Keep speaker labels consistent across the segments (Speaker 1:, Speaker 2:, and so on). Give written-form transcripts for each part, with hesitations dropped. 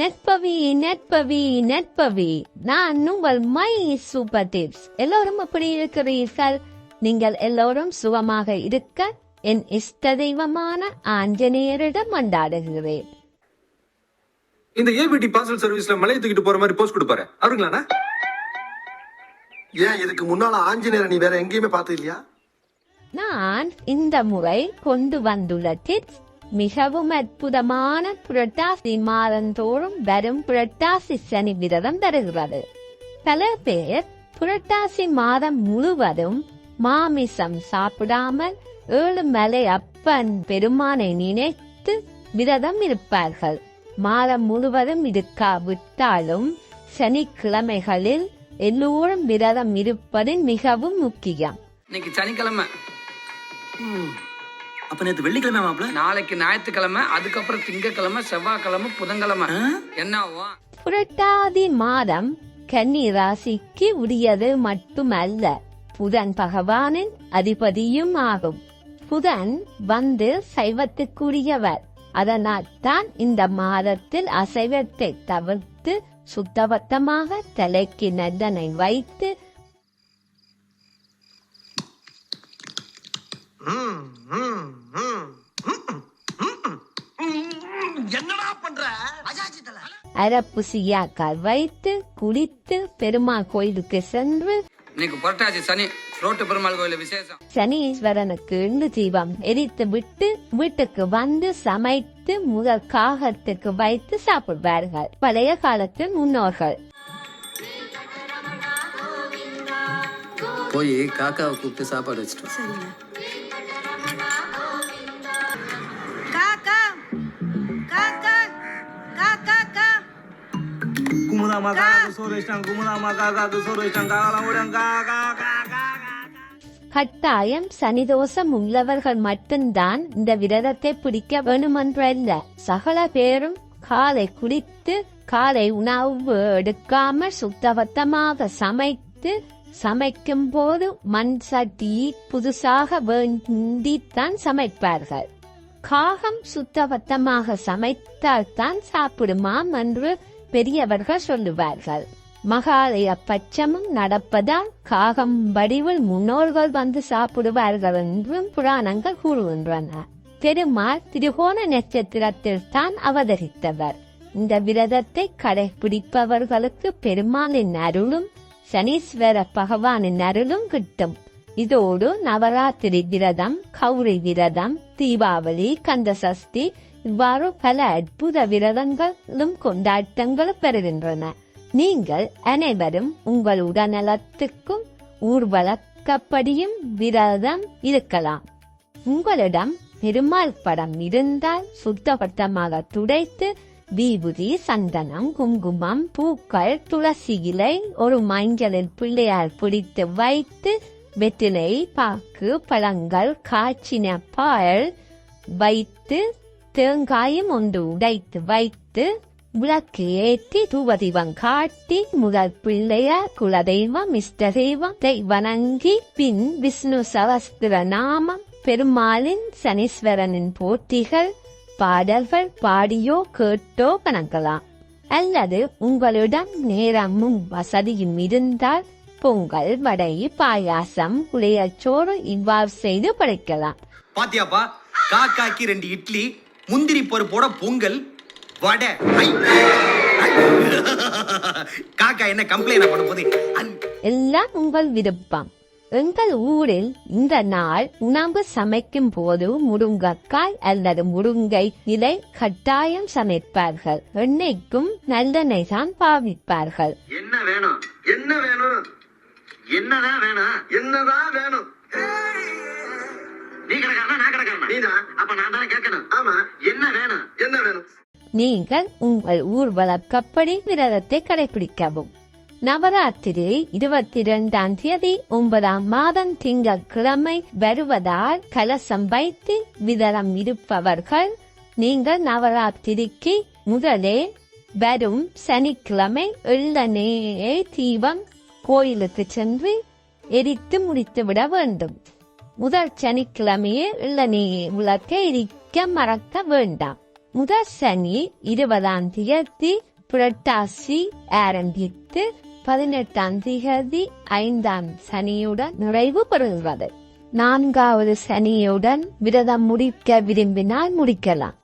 Speaker 1: நட்பவி நான் உங்கள் my super tips. எல்லோரும் எப்படி இருக்கிறீர்கள்? நீங்கள் எல்லோரும் சுகமாக இருக்க என் இஷ்ட தெய்வமான ஆஞ்சநேயரிடம் கொண்டாடுகிறேன்.
Speaker 2: இந்த ஏபிடி பார்சல் சர்வீஸ்ல மலையை தூக்கிட்டு போற மாதிரி போஸ்ட் கொடுப்பாரு அவருங்களாண்ணா?
Speaker 3: ஏன் இதுக்கு முன்னால ஆஞ்சநேயரை நீ வேற எங்கேயுமே பார்த்தது இல்லையா?
Speaker 1: நான் இந்த முறை கொண்டு வந்துள்ள டிப்ஸ் மிகவும் அற்புதமான புரட்டாசி மாதந்தோறும் வரும் புரட்டாசி சனி விரதம் தருகிறது. பல பேர் புரட்டாசி மாதம் முழுவதும் மாமிசம் சாப்பிடாமல் ஏழுமலை அப்பன் பெருமானை நினைத்து விரதம் இருப்பார்கள். மாதம் முழுவதும் இருக்காவிட்டாலும் சனிக்கிழமைகளில் எல்லோரும் விரதம் இருப்பது மிகவும் முக்கியம்.
Speaker 4: இன்னைக்கு சனிக்கிழமை,
Speaker 5: அப்ப நேத்து வெள்ளிக்கிழமை மாப்ள,
Speaker 4: நாளைக்கு ஞாயிற்றுக்கிழமை, அதுக்கப்புறம் திங்கக்கிழமை, செவ்வாய்க்கிழமை, புதன்கிழமை. என்னவோ
Speaker 1: புரட்டாதி மாதம் கன்னி ராசிக்கு உரியது மட்டுமல்ல, புதன் பகவானின் அதிபதியும் ஆகும். புதன் வந்து சைவத்துக்குரியவர். அதனால் தான் இந்த மாதத்தில் அசைவத்தை தவிர்த்து சுத்தபத்தமாக தலைக்கு நல்லெண்ணெய் வைத்து அரப்புசியாக்கால் வைத்து குளித்து பெருமாள் கோயிலுக்கு சென்று
Speaker 4: இன்னைக்கு புரட்டாசி சனி ரோட்டு பெருமாள் கோயில விசேஷம்.
Speaker 1: சனீஸ்வரனுக்கு எள்ளு தீபம் எரித்து விட்டு வீட்டுக்கு வந்து சமைத்து முதல் காகத்துக்கு வைத்து சாப்பிடுவார்கள் பழைய காலத்தின் முன்னோர்கள்.
Speaker 5: போய் காக்காவை கூப்பிட்டு சாப்பாடு வச்சுட்டு
Speaker 1: கட்டாயம் சனிதோஷம் உள்ளவர்கள் மட்டும்தான் இந்த விரதத்தை பிடிக்க வேணுமென்றல்ல. சகல பேரும் காலை குளித்து காலை உணவு எடுக்காமல் சுத்தபத்தமாக சமைத்து சமைக்கும் போது மண் சட்டி புதுசாக வேண்டித்தான் சமைப்பார்கள். காகம் சுத்தபத்தமாக சமைத்தால் தான் சாப்பிடுமாம் என்று பெரியவர்கள் சொல்லுவார்கள். மகாலய பட்சமும் நடப்பதால் காகம் வடிவில் முன்னோர்கள் வந்து சாப்பிடுவார்கள் என்றும் புராணங்கள் கூறுகின்றன. பெருமாள் திருகோண நட்சத்திரத்தில் தான் அவதரித்தவர். இந்த விரதத்தை கடைபிடிப்பவர்களுக்கு பெருமாளின் அருளும் சனீஸ்வர பகவானின் அருளும் கிட்டும். இதோடு நவராத்திரி விரதம், கௌரி விரதம், தீபாவளி, கந்த சஷ்டி இவ்வாறு பல அற்புத விரதங்களும் கொண்டாட்டங்களும் பெறுகின்றன. நீங்கள் அனைவரும் உங்கள் உடல்நலத்துக்கும் ஊர்வலக்கப்படியும் விரதம் இருக்கலாம். உங்களிடம் பெருமாள் படம் இருந்தால் சுத்தபத்தமாக துடைத்து விபூதி, சந்தனம், குங்குமம், பூக்கள், துளசி இலை, ஒரு மஞ்சளில் பிள்ளையார் பிடித்து வைத்து வெற்றிலை, பாக்கு, பழங்கள், காய்ச்சின பால் வைத்து தேங்காயும் ஒன்று உடைத்து வைத்து விளக்கு ஏற்றி தூபதீபம் காட்டி முதல் பிள்ளையார் குலதெய்வம் இஷ்ட தெய்வத்தை வணங்கி பின் விஷ்ணு சகஸ்திர நாமம், பெருமாளின் சனீஸ்வரனின் போற்றிகள் பாடல்கள் பாடியோ கேட்டோ வணங்கலாம். அல்லது உங்களிடம் நேரமும் வசதியும் இருந்தால் பொங்கல், வடை, பாயாசம், புளியச்சோறு இவ்வாறு செய்து படைக்கலாம்.
Speaker 6: பாத்தியாப்பா, காக்காக்கு 2 இட்லி, முந்திரி பருப்போட பொங்கல், வடை. காக்கா என்ன கம்ப்ளைண்ட் பண்ண போது?
Speaker 1: எல்லாம் உங்கள் விருப்பம். எங்கள் ஊரில் இந்த நாள் உணவு சமைக்கும் போது முருங்கைக்காய் அல்லது முருங்கை இலை கட்டாயம் சமைப்பார்கள். எண்ணெய்க்கும் நல்லெண்ணெய் தான் பாவிப்பார்கள்.
Speaker 3: என்ன வேணும்? என்ன வேணும்? என்னதான் வேணும்? என்னதான் வேணும்? நீ கிடக்காரனா நான் கிடக்காரனா? நீதான். அப்ப நான் தானே கேட்கணும். ஆமா, என்ன வேணும்? என்ன வேணும்?
Speaker 1: நீங்கள் உங்கள் ஊர்வலக்கப்படி விரதத்தை கடைபிடிக்கவும். நவராத்திரி 22ஆம் தேதி 9ஆம் மாதம் திங்கட்கிழமை வருவதால் கலசம் வைத்து விரதம் இருப்பவர்கள் நீங்கள் நவராத்திரிக்கு முதலே வரும் சனிக்கிழமை எள்ளெண்ணெயை தீபம் கோயிலுக்கு சென்று எரித்து முடித்துவிட வேண்டும். முதல் சனிக்கிழமையே எள்ளெண்ணெய் விளக்கை எரிக்க மறக்க வேண்டாம். முதல் சனி 20ஆம் தேதி புரட்டாசி ஆரம்பித்து 18ஆம் தேதி 5ஆம் சனியுடன் நிறைவு பெறுகிறது. 4வது சனியுடன் விரதம் முடிக்க விரும்பினால் முடிக்கலாம்.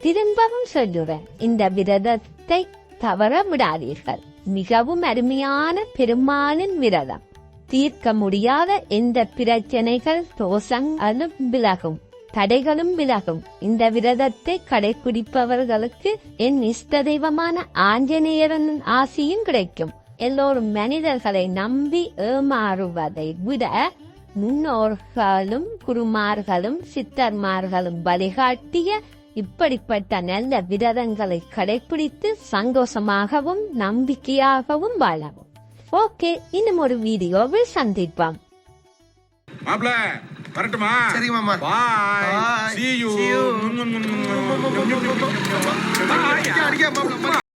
Speaker 1: திரும்பவும் சொல்லுவேன், இந்த விரதத்தை தவற விடாதீர்கள். மிகவும் அருமையான பெருமாளின் விரதம். தீர்க்க முடியாத எந்த பிரச்சனைகள் தோஷங்களும் விலகும், தடைகளும் விலகும். இந்த விரதத்தை கடைபிடிப்பவர்களுக்கு என் இஷ்ட தெய்வமான ஆஞ்சநேயரின் ஆசியும் கிடைக்கும். எல்லோரும் மனிதர்களை நம்பி ஏமாறுவதை விட முன்னோர்களும் குருமார்களும் சித்தர்மார்களும் வழிகாட்டிய இப்படிப்பட்ட நல்ல விரதங்களை கடைபிடித்து சந்தோஷமாகவும் நம்பிக்கையாகவும் வாழவும். ஓகே, இன்னும் ஒரு வீடியோவில் சந்திப்போம்.
Speaker 7: மாப்ள வரட்டுமா?
Speaker 6: சரி மாமா.
Speaker 7: பாய். See you.
Speaker 6: அடிக்க மாப்ள.